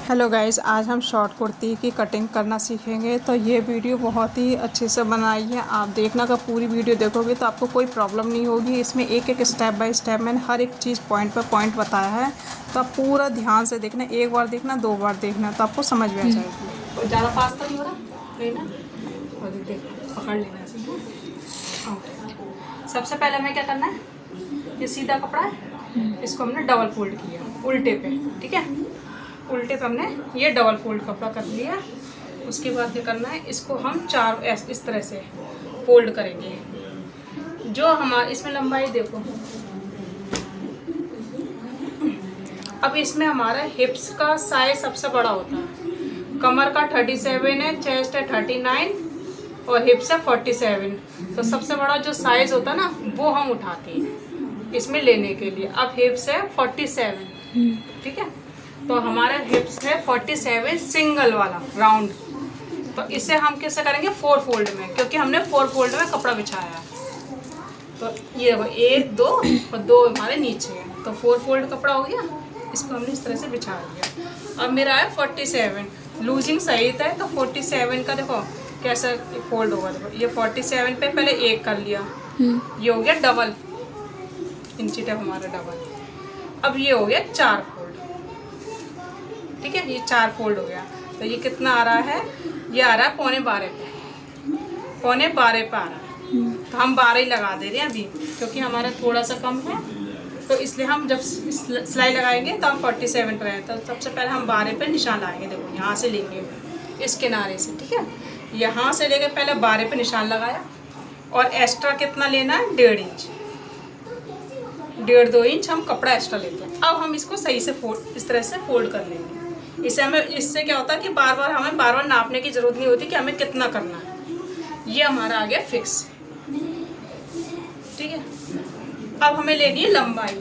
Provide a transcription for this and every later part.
Hello guys, आज हम short kurti की कटिंग करना सीखेंगे। तो ये वीडियो बहुत ही अच्छे से बनाई है, आप देखना। अगर पूरी वीडियो देखोगे तो आपको कोई प्रॉब्लम नहीं होगी। इसमें एक एक स्टेप बाय स्टेप मैंने हर एक चीज़ पॉइंट पर पॉइंट बताया है, तो आप पूरा ध्यान से देखना। एक बार देखना, 2 बार देखना, तो आपको समझ में आ जाएगी। और ज़्यादा फास्ट तो नहीं हो रहा है ना। और देखो, पकड़ लेना चाहिए। सबसे पहले हमें क्या करना है, ये सीधा कपड़ा है, इसको हमने डबल फोल्ड किया उल्टे पे। ठीक है, उल्टे पे हमने ये डबल फोल्ड कपड़ा कर लिया। उसके बाद क्या करना है, इसको हम चार इस तरह से फोल्ड करेंगे। जो हमारा इसमें लंबाई देखो, अब इसमें हमारा हिप्स का साइज सबसे बड़ा होता है। कमर का 37 है, चेस्ट है 39 और हिप्स है 47। तो सबसे बड़ा जो साइज होता है ना, वो हम उठाते हैं इसमें लेने के लिए। अब हिप्स है 47, ठीक है। तो हमारा हिप्स है 47 सिंगल वाला राउंड। तो इसे हम कैसे करेंगे, 4 फोल्ड में, क्योंकि हमने 4 फोल्ड में कपड़ा बिछाया है। तो ये देखो 1 2 और 2 हमारे नीचे है, तो 4 फोल्ड कपड़ा हो गया। इसको हमने इस तरह से बिछा दिया। अब मेरा है 47, लूजिंग सही था। तो 47 का देखो कैसा फोल्ड होगा। देखो ये 47 पे पहले 1 कर लिया, ये हो गया डबल, इंची टेप हमारा डबल। अब ये हो गया 4 फोल्ड, ठीक है। ये 4 फोल्ड हो गया। तो ये कितना आ रहा है, ये आ रहा है 12.25 पे, 12.25 पे आ रहा है। तो हम 12 ही लगा दे रहे हैं अभी, क्योंकि हमारा थोड़ा सा कम है। तो इसलिए हम जब सिलाई लगाएंगे तो हम 47 पे हैं। तो सबसे पहले हम 12 पे निशान लगाएंगे। देखो यहाँ से लेंगे इस किनारे से, ठीक है। यहाँ से लेके पहले 12 पे निशान लगाया, और एक्स्ट्रा कितना लेना है, 1.5 इंच, 1.5-2 इंच हम कपड़ा एक्स्ट्रा लेते हैं। अब हम इसको सही से फोल्ड, इस तरह से फोल्ड कर लेंगे। इससे क्या होता है कि हमें बार बार नापने की ज़रूरत नहीं होती कि हमें कितना करना है। ये हमारा आ गया फिक्स, ठीक है। अब हमें लेनी है लंबाई।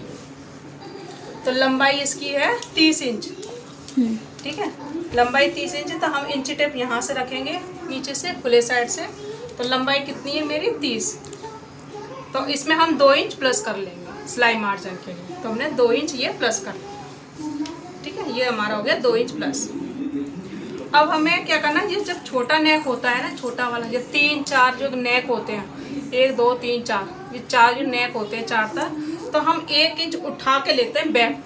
तो लंबाई इसकी है 30 इंच, ठीक है। लंबाई 30 इंच। तो हम इंची टेप यहाँ से रखेंगे, नीचे से खुले साइड से। तो लंबाई कितनी है मेरी, 30। तो इसमें हम 2 इंच प्लस कर लेंगे सिलाई मार्जिन के लिए। तो हमने 2 इंच ये प्लस कर लिया, ठीक है। ये हमारा हो गया 2 इंच प्लस। अब हमें क्या करना है, ये जब छोटा नेक होता है ना, छोटा वाला, जो 3-4 जो नेक होते हैं, 1 2 3 4, ये 4 जो नेक होते हैं 4 तक, तो हम 1 इंच उठा के लेते हैं बैक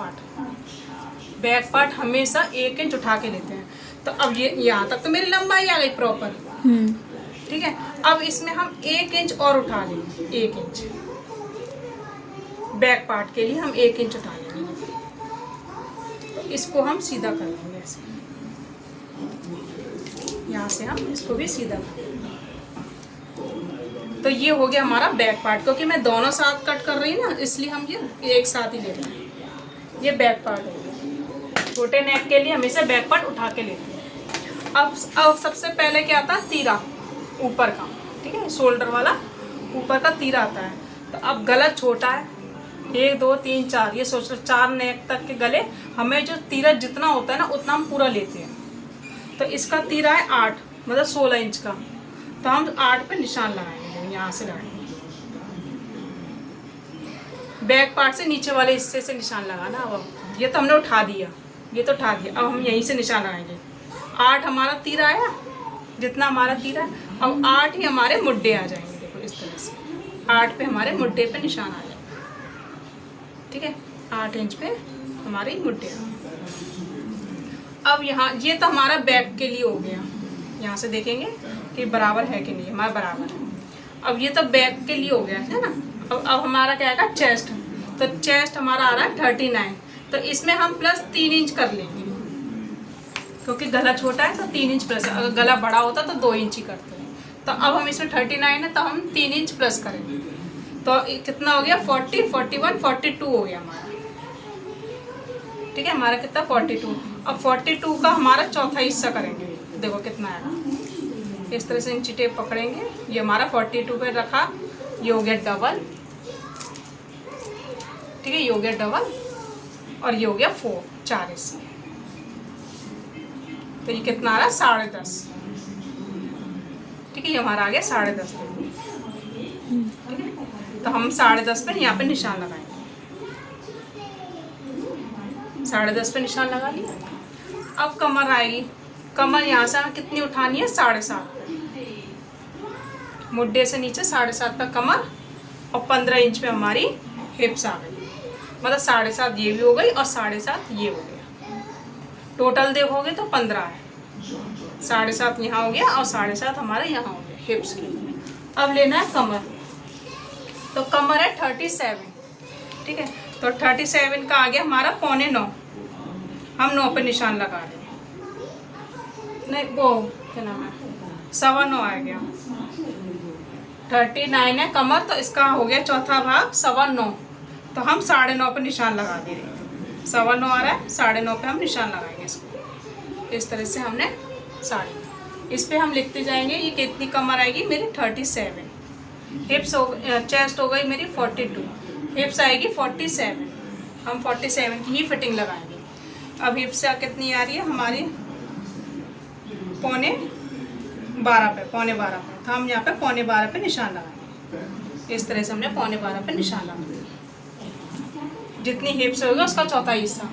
पार्ट हमेशा 1 इंच उठा के लेते हैं। तो अब ये यहाँ तक तो मेरी लंबाई आ गई प्रॉपर, ठीक है। अब इसमें हम 1 इंच और उठा लेंगे, 1 इंच बैक पार्ट के लिए हम 1 इंच उठा लेंगे। तो इसको हम सीधा कर लेंगे ऐसे, यहाँ से हम इसको भी सीधा कर लेंगे। तो ये हो गया हमारा बैक पार्ट। क्योंकि मैं दोनों साथ कट कर रही हूँ ना, इसलिए हम ये एक साथ ही ले रहे हैं। ये बैक पार्ट हो गया। छोटे नेक के लिए हमेशा बैक पार्ट उठा के लेते हैं। अब सबसे पहले क्या आता है, तीरा ऊपर का, ठीक है, शोल्डर वाला ऊपर का तीरा आता है। तो अब गला छोटा है, 1 2 3 4, ये सोच लो 4 नेक तक के गले, हमें जो तीरा जितना होता है ना उतना हम पूरा लेते हैं। तो इसका तीरा है 8, मतलब 16 इंच का। तो हम 8 पे निशान लगाएंगे, यहाँ से लगाएंगे। बैक पार्ट से नीचे वाले हिस्से से निशान लगाना। अब ये तो हमने उठा दिया, ये तो उठा दिया। अब हम यहीं से निशान लगाएंगे। 8 हमारा तीरा आया, जितना हमारा तीरा है। अब 8 ही हमारे मुड्डे आ जाएंगे। देखो इस तरह से 8 पे हमारे मुड्डे पे निशान आ जाएगा, ठीक है। 8 इंच पे हमारे मुड्डे आ। अब यहाँ ये तो हमारा बैक के लिए हो गया। यहाँ से देखेंगे कि बराबर है कि नहीं, हमारा बराबर है। अब ये तो बैक के लिए हो गया है ना। अब हमारा क्या आएगा, चेस्ट। तो चेस्ट हमारा आ रहा है 39। तो इसमें हम प्लस 3 इंच कर लेंगे, क्योंकि गला छोटा है तो 3 इंच प्लस। अगर गला बड़ा होता तो 2 इंच ही करते हैं। तो अब हम इसमें 39 है, तो हम 3 इंच प्लस करेंगे। तो कितना हो गया, 40 41 42 हो गया हमारा, ठीक है। हमारा कितना 42। अब 42 का हमारा चौथा हिस्सा करेंगे। देखो कितना आएगा, इस तरह से इंची टेप पकड़ेंगे। ये हमारा 42 पे रखा, ये हो गया डबल, ठीक है। ये हो गया डबल, और ये हो गया 4 हिस्से। तो ये कितना आ रहा है, 10.5, ठीक है। ये हमारा आ गया 10.5, ठीक है। तो हम 10.5 पे यहाँ पे निशान लगाएंगे। 10.5 पे निशान लगा लिया। अब कमर आएगी, कमर यहाँ से हमें कितनी उठानी है, 7.5 पे, मुड्ढे से नीचे 7.5 तक कमर और 15 इंच पे हमारी हिप्स आ गई। मतलब 7.5 ये भी हो गई और 7.5 ये हो गया। टोटल देखोगे तो 15 है, 7.5 यहाँ हो गया और 7.5 हमारा यहाँ हो गया हिप्स के लिए। अब लेना है कमर, तो कमर है 37, ठीक है। तो 37 का आ गया हमारा 8.25, हम 9 पे निशान लगा रहे हैं, नहीं वो क्या नाम है, 9.25 आ गया। 39 है कमर, तो इसका हो गया चौथा भाग 9.25, तो हम 9.5 पे निशान लगा दे रहे हैं। 9.25 आ रहा है, 9.5 पे हम निशान लगाएंगे इसको। इस तरह से हमने 9.5, इस पे हम लिखते जाएंगे। ये कितनी कमर आएगी मेरी, 37। हिप्स हो, चेस्ट हो गई मेरी 42, हिप्स आएगी 47, हम 47 की ही फिटिंग लगाएंगे। अब हिप्स कितनी आ रही है हमारी, 11.25 पे, 11.25 पे, तो हम यहाँ पे 11.25 पे निशान लगाएंगे। इस तरह से हमने 11.25 पे निशान लगाया। जितनी हिप्स होगी उसका चौथा हिस्सा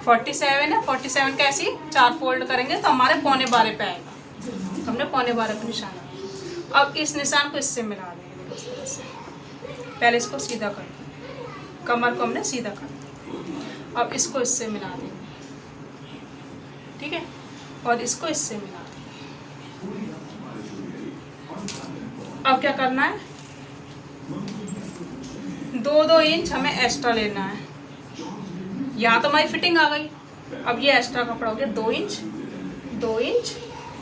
47 है, 47 का ऐसे ही 4 फोल्ड करेंगे तो हमारे 11.25 पे आएगा, तो हमने 11.25 पे निशान लगाया। अब इस निशान को इससे मिला देंगे इस तरह से। पहले इसको सीधा कर दें, कमर को हमने सीधा कर दिया। अब इसको इससे मिला देंगे, ठीक है, और इसको इससे मिला देंगे। अब क्या करना है, 2-2 इंच हमें एक्स्ट्रा लेना है। यहाँ तो हमारी फिटिंग आ गई, अब ये एक्स्ट्रा कपड़ा हो गया 2 इंच, 2 इंच,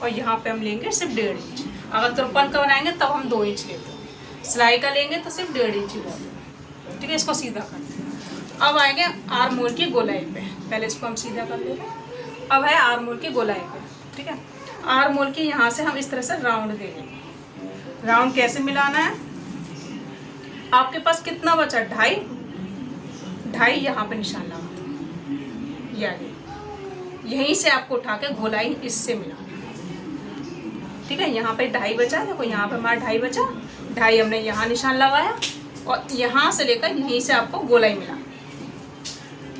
और यहाँ पे हम लेंगे सिर्फ 1.5 इंच। अगर तुरपन का बनाएंगे तब हम 2 इंच लेते हैं, सिलाई का लेंगे तो सिर्फ 1.5 इंच ही बहुत है, ठीक है। इसको सीधा करते हैं। अब आएंगे आर्म होल की गोलाई पे, पहले इसको हम सीधा कर लेंगे। अब है आर्म होल की गोलाई पे, ठीक है। आर्म होल की यहाँ से हम इस तरह से राउंड दे देंगे। राउंड कैसे मिलाना है, आपके पास कितना बचा, 2.5 यहाँ पे निशान लगा, यानी यहीं से आपको उठा के गोलाई इससे मिलाना, ठीक है। यहाँ पे 2.5 बचा, देखो यहाँ पे हमारा 2.5 बचा, 2.5 हमने यहाँ निशान लगाया और यहाँ से लेकर यहीं से आपको गोलाई मिला।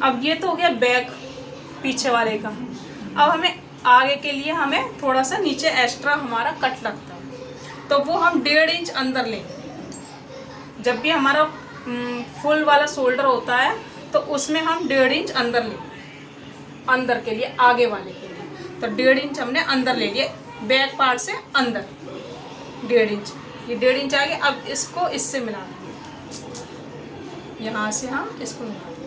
अब ये तो हो गया बैक पीछे वाले का। अब हमें आगे के लिए हमें थोड़ा सा नीचे एक्स्ट्रा हमारा कट लगता है, तो वो हम 1.5 इंच अंदर लेंगे। जब भी हमारा फुल वाला शोल्डर होता है तो उसमें हम 1.5 इंच अंदर लेंगे, अंदर के लिए, आगे वाले के लिए। तो 1.5 इंच हमने अंदर ले लिए, बैक पार्ट से अंदर 1.5 इंच, ये 1.5 इंच आ गया। अब इसको इससे मिला देंगे, यहाँ से हम इसको मिला देंगे,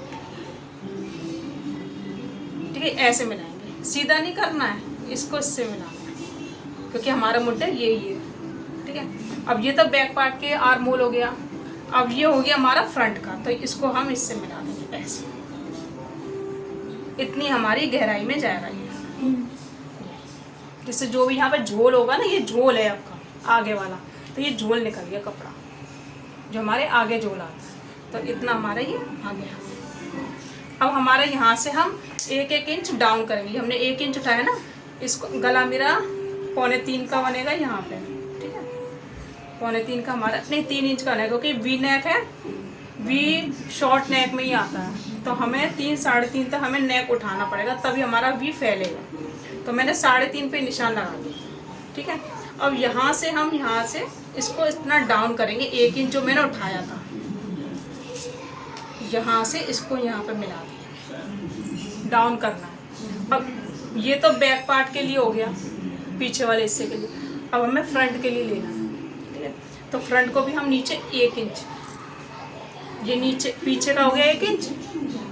ठीक है। ऐसे मिलाएंगे, सीधा नहीं करना है, इसको इससे मिलाना है, क्योंकि हमारा मुद्दा यही है, ठीक है। अब ये तो बैक पार्ट के आर्म होल हो गया। अब ये हो गया हमारा फ्रंट का, तो इसको हम इससे मिला देंगे ऐसे। इतनी हमारी गहराई में जा रही है, जिससे जो भी यहाँ पे झोल होगा ना, ये झोल है आपका आगे वाला, तो ये झोल निकल गया कपड़ा, जो हमारे आगे झोल आता है, तो इतना हमारा ये आ गया। अब हमारे यहाँ से हम 1-1 इंच डाउन करेंगे। हमने 1 इंच उठाया ना, इसको गला मेरा 3.25 का बनेगा यहाँ पे, ठीक है। 3.25 का हमारा, नहीं 3 इंच का बनेगा, क्योंकि वी नेक है, वी शॉर्ट नेक में ही आता है, तो हमें 3-3.5 तक हमें नेक उठाना पड़ेगा, तभी हमारा वी फैलेगा। तो मैंने 3.5 पे निशान लगा दिया, ठीक है। अब यहाँ से हम यहाँ से इसको इतना डाउन करेंगे, 1 इंच जो मैंने उठाया था, यहाँ से इसको यहाँ पे मिला दिया, डाउन करना है। अब ये तो बैक पार्ट के लिए हो गया, पीछे वाले हिस्से के लिए। अब हमें फ्रंट के लिए लेना है, ठीक है। तो फ्रंट को भी हम नीचे 1 इंच, ये नीचे पीछे का हो गया 1 इंच,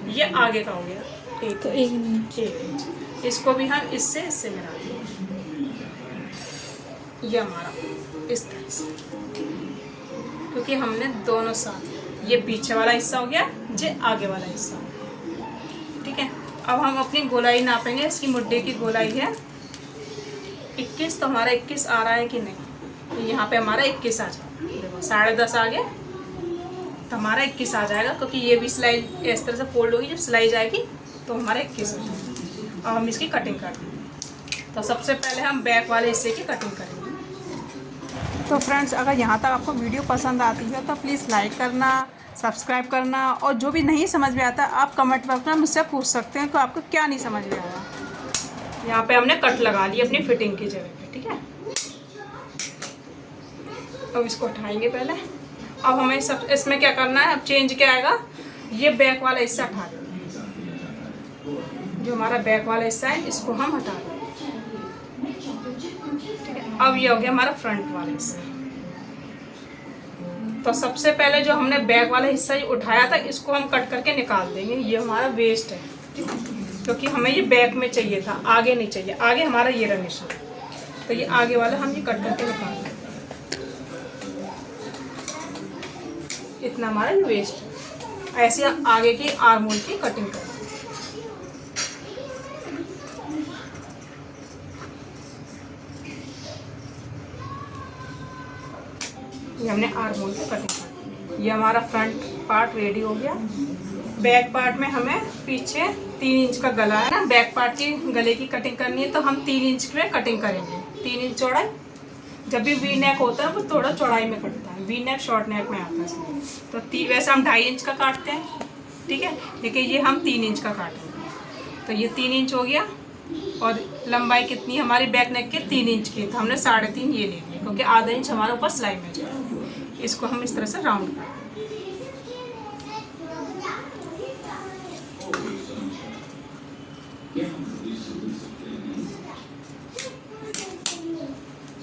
ये आगे का हो गया 1 इंच, इसको भी हम इससे मिला देंगे, ये हमारा इस तरह से, क्योंकि हमने दोनों साथ, ये पीछे वाला हिस्सा हो गया, ये आगे वाला हिस्सा, ठीक है। अब हम अपनी गोलाई नापेंगे। इसकी मुड्ढे की गोलाई है 21, तो हमारा 21 आ रहा है कि नहीं, यहाँ पे हमारा 21 आ जाएगा, देखो 10.5 आ गया, तो हमारा 21 आ जाएगा, क्योंकि ये भी सिलाई इस तरह से फोल्ड होगी, जब सिलाई जाएगी तो हमारा 21 हो जाएगा। अब हम इसकी कटिंग कर देंगे। तो सबसे पहले हम बैक वाले हिस्से की कटिंग करेंगे। तो फ्रेंड्स, अगर यहाँ तक आपको वीडियो पसंद आती है तो प्लीज़ लाइक करना, सब्सक्राइब करना, और जो भी नहीं समझ में आता आप कमेंट बॉक्स में मुझसे पूछ सकते हैं, तो आपको क्या नहीं समझ में आया। यहाँ पे हमने कट लगा ली अपनी फिटिंग की जगह पे, ठीक है। अब इसको उठाएंगे पहले। अब हमें सब इसमें क्या करना है, अब चेंज क्या आएगा, ये बैक वाला हिस्सा हटा देंगे। जो हमारा बैक वाला हिस्सा है इसको हम हटा देंगे, ठीक है। अब ये हो गया हमारा फ्रंट वाला हिस्सा। तो सबसे पहले जो हमने बैक वाला हिस्सा उठाया था इसको हम कट करके निकाल देंगे। ये हमारा वेस्ट है, क्योंकि हमें ये बैक में चाहिए था, आगे नहीं चाहिए। आगे हमारा ये रहा निशान, तो ये आगे वाला हम ये कट करके निकाल देंगे। इतना हमारा ये वेस्ट है। ऐसे आगे की आर्म होल की कटिंग करें। ये हमने आर्म होल की कटिंग कर। ये हमारा फ्रंट पार्ट रेडी हो गया। बैक पार्ट में हमें पीछे 3 इंच का गला है ना, बैक पार्ट की गले की कटिंग करनी है, तो हम 3 इंच में कटिंग करेंगे। 3 इंच चौड़ाई। जब भी वी नेक होता है वो थोड़ा चौड़ाई में कटता है, वी नेक शॉर्ट नेक में आता है इसमें। तो वैसे हम 2.5 इंच का काटते हैं, ठीक है, लेकिन ये हम 3 इंच का काटेंगे। तो ये 3 इंच हो गया। और लंबाई कितनी हमारी बैक नेक की 3 इंच की, तो हमने 3.5 ये ले लिया, क्योंकि आधा इंच हमारे ऊपर सिलाई में जाए। इसको हम इस तरह से राउंड करें।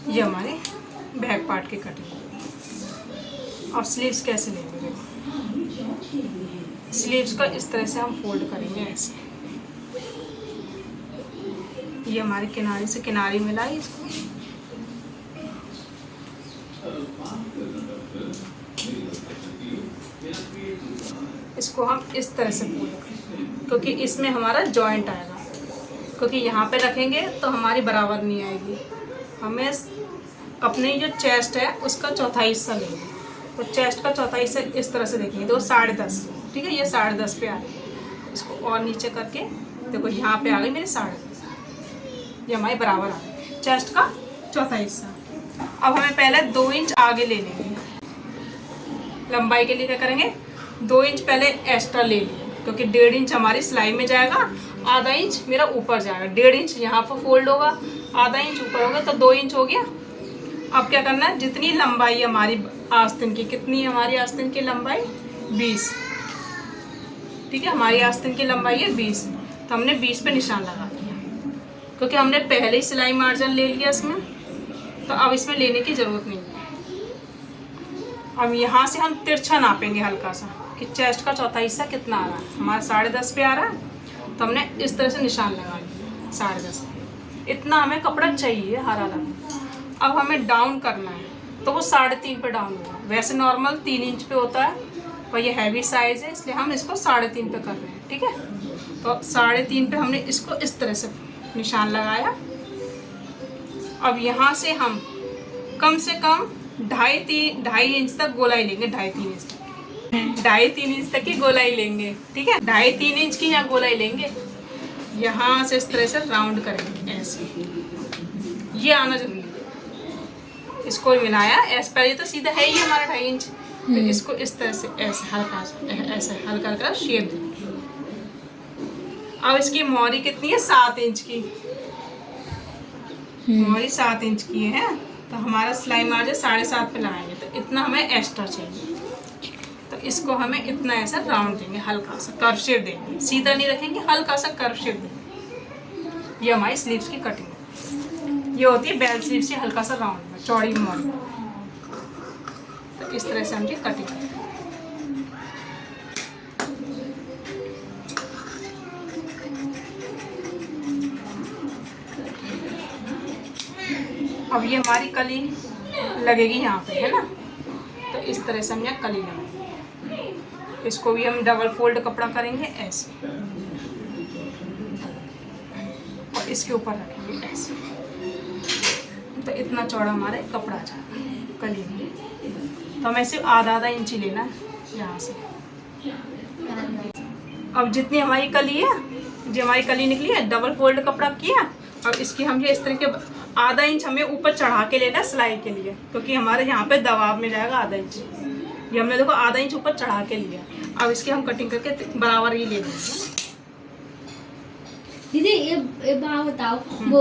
ये हमारे बैक पार्ट की कटिंग। और स्लीव्स कैसे लेंगे, देखो स्लीव्स को इस तरह से हम फोल्ड करेंगे ऐसे। ये हमारे किनारे से किनारे मिला है, इसको हम इस तरह से फोल्ड करेंगे, क्योंकि इसमें हमारा जॉइंट आएगा। क्योंकि यहाँ पे रखेंगे तो हमारी बराबर नहीं आएगी। हमें अपनी जो चेस्ट है उसका चौथाई हिस्सा लेंगे। तो चेस्ट का चौथाई हिस्सा इस तरह से देखेंगे, तो 10.5, ठीक है, ये 10.5 पे आ गई। इसको और नीचे करके देखो, यहाँ पे आ गई मेरी 10.5। ये हमारी बराबर आ गई चेस्ट का चौथा हिस्सा। अब हमें पहले 2 इंच आगे ले लेंगे। लंबाई के लिए क्या करेंगे, 2 इंच पहले एक्स्ट्रा ले लिए, क्योंकि 1.5 इंच हमारी सिलाई में जाएगा, आधा इंच मेरा ऊपर जाएगा। 1.5 इंच यहाँ पर फोल्ड होगा, आधा इंच ऊपर होगा, तो 2 इंच हो गया। अब क्या करना है, जितनी लंबाई हमारी आस्तीन की, कितनी है हमारी आस्तीन की लंबाई 20, ठीक है, हमारी आस्तीन की लंबाई है 20। तो हमने 20 पे निशान लगा दिया, क्योंकि हमने पहले ही सिलाई मार्जिन ले लिया इसमें, तो अब इसमें लेने की ज़रूरत नहीं है। अब यहाँ से हम तिरछा नापेंगे हल्का सा, कि चेस्ट का चौथा हिस्सा कितना आ रहा है। हमारा 10.5 पे आ रहा है, तो हमने इस तरह से निशान लगा लिया 10.5 पे। इतना हमें कपड़ा चाहिए हरा रंग। अब हमें डाउन करना है, तो वो 3.5 पे डाउन होगा। वैसे नॉर्मल 3 इंच पे होता है, पर ये हैवी साइज़ है, इसलिए हम इसको 3.5 पे कर रहे हैं, ठीक है। तो 3.5 पे हमने इसको इस तरह से निशान लगाया। अब यहाँ से हम कम से कम 2.5 इंच तक गोलाई लेंगे, 2.5-3 इंच तक, 2.5-3 इंच तक की गोलाई लेंगे, ठीक है। 2.5-3 इंच की यहाँ गोलाई लेंगे। यहाँ से इस तरह से राउंड करेंगे ऐसे, ये आना जरूरी है। इसको मिलाया ऐसे, पहले तो सीधा है ही हमारा 2.5 इंच, फिर इसको इस तरह से ऐसे हल्का ऐसे हल्का हल्का शेप देंगे। अब इसकी मोहरी कितनी है, 7 इंच की मोहरी 7 इंच की है। तो हमारा सिलाई मार्जिन 7.5 पे लगाएंगे, तो इतना हमें एक्स्ट्रा चाहिए। तो इसको हमें इतना ऐसा राउंड देंगे, हल्का सा कर्व शेप देंगे, सीधा नहीं रखेंगे, हल्का सा कर्व शेप देंगे। ये हमारी स्लीव्स की कटिंग है। ये होती है बेल स्लीव्स से हल्का सा राउंड में, चौड़ी मोहरी। तो इस तरह से हम ये कटिंग करें। अब ये हमारी कली लगेगी यहाँ पे, है ना। तो इस तरह से हम यहाँ कली लगाएंगे। इसको भी हम डबल फोल्ड कपड़ा करेंगे ऐसे, और इसके ऊपर रखेंगे ऐसे। तो इतना चौड़ा हमारे कपड़ा जाएगा कली में। तो हमें सिर्फ आधा इंच लेना है यहाँ से। अब जितनी हमारी कली है, जो हमारी कली निकली है, डबल फोल्ड कपड़ा किया, और इसकी हम ये इस तरह के आधा इंच हमें ऊपर चढ़ा के लेना है सिलाई के लिए, क्योंकि हमारे यहाँ पे दबाव में जाएगा आधा इंच। ये हमने देखो आधा इंच ऊपर चढ़ा के लिया। अब इसकी हम कटिंग करके बराबर ही ले लेंगे। दीदी ये बात बताओ, वो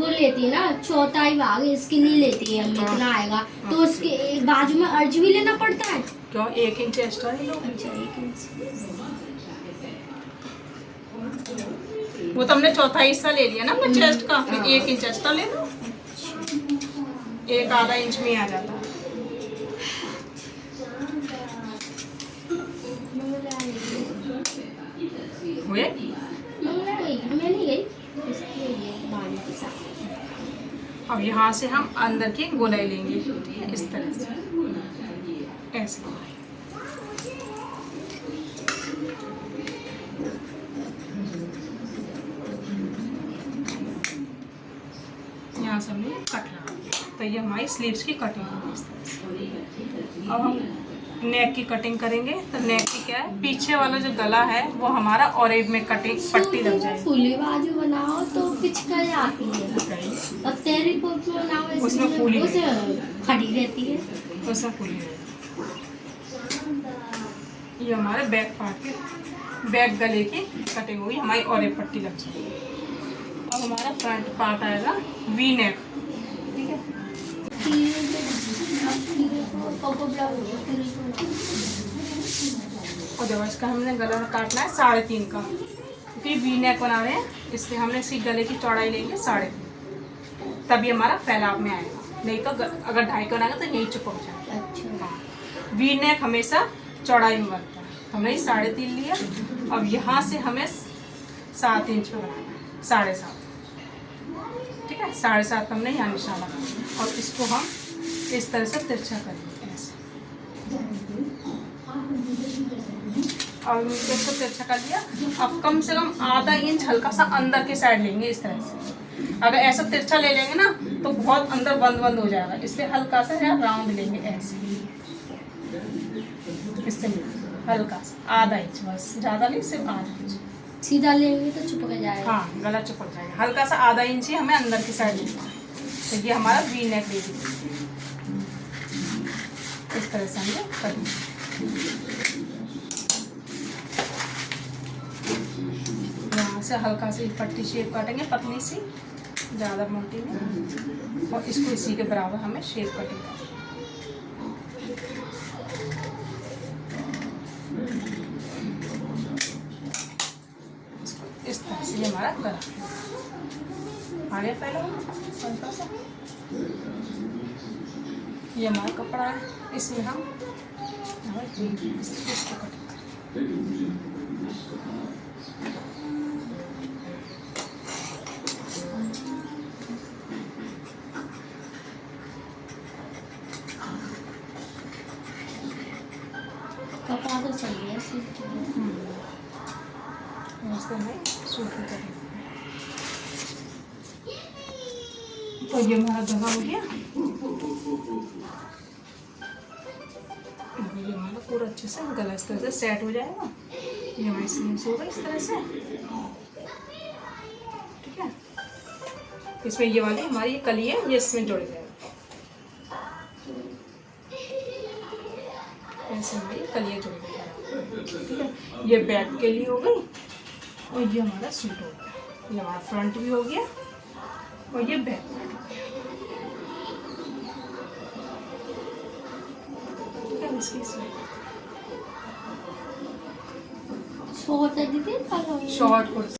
लेती है ना चौथाई भाग, इसके लिए लेती है हम, इतना आएगा तो उसके बाजू में अर्ज भी लेना पड़ता है क्यों? 1 इंच एक्स्ट्रा ले लो। अच्छा 1 इंच। वो तो हमने चौथा हिस्सा ले लिया ना अपने चेस्ट का, फिर 1 इंच एक्स्ट्रा ले लो, 1 आधा इंच में आ जाता है। हुए? मैंने गई अब यहाँ से हम अंदर की गोलाई लेंगे, ठीक है, इस तरह से ऐसे। यहाँ से हमने कट लगा, तो ये हमारी स्लीव्स की कटिंग होगी इस तरह से। अब हम नेक की कटिंग करेंगे, तो नेक की क्या है, पीछे वाला जो गला है वो हमारा ऑरेंज में कटिंग पट्टी लग जाएगी। फूली बाजू बनाओ तो पिचकल आती है, और तेरी कोट में बनाओ उसमें फूली खड़ी रहती है, उसमें फूली रहती है। ये हमारे बैक पार्ट की, बैक गले की कटिंग होगी, हमारी ऑरेंज पट्टी लग जाएगी। अब हमारा फ्रंट पार्ट आएगा वी नेक, ठीक है। और जब इसका हमने गला काटना है 3.5 का, क्योंकि वी नेक बना रहे हैं, इसलिए हमने इसी गले की चौड़ाई लेंगे 3.5, तभी हमारा फैलाव में आएगा, नहीं तो अगर 2.5 का बनाएगा तो यही चिपक जाएगा। अच्छा हाँ, वी नेक हमेशा चौड़ाई में बनता है, हमने 3.5 लिया। अब यहाँ से हमें 7 इंच पे बनाना है, 7.5, ठीक है, 7.5 हमने यहाँ निशान लगाया, और इसको हम इस तरह से तिरछा करेंगे ऐसे। और इसको तिरछा कर लिया। अब कम से कम आधा इंच हल्का सा अंदर की साइड लेंगे इस तरह से। अगर ऐसा तिरछा ले लेंगे ना तो बहुत अंदर बंद बंद हो जाएगा, इसलिए हल्का सा राउंड लेंगे ऐसे, इससे हल्का सा आधा इंच, बस ज़्यादा नहीं, सिर्फ आधा इंच। सीधा लेंगे तो चिपक जाएगा। हाँ, गला चिपक जाएगा, हल्का सा आधा इंच ही हमें अंदर की साइड लेना है। तो ये हमारा वी नेक ले लीजिए, इस तरह से हम करेंगे। यहाँ से हल्का सी पट्टी शेप काटेंगे, पतली सी, ज़्यादा मोटी नहीं, और इसको इसी के बराबर हमें शेप कटिंग करनी है। इस तरह से ये हमारा गला आगे पहले हल्का सा, ये हमारा कपड़ा है, इसमें हम इसको कटिंग करें। कपड़ा तो सही है, सूट करें। तो ये हमारा गला हो गया, ये हमारा पूरा अच्छे से गला इस तरह से सेट हो जाएगा। ये हमारी स्लीव्स होगा इस तरह से, ठीक है। इसमें ये वाली हमारी ये कली है, ये इसमें जुड़ जाएगा, ऐसे हमारी कलियाँ जुड़ जाएगी, ठीक है। ये बैक के लिए हो गई, और ये हमारा सूट हो गया, ये हमारा फ्रंट भी हो गया, और ये बैक पार्ट हो गया, ठीक है। इसकी शॉर्ट है दीदी, शॉर्ट कुर्ता।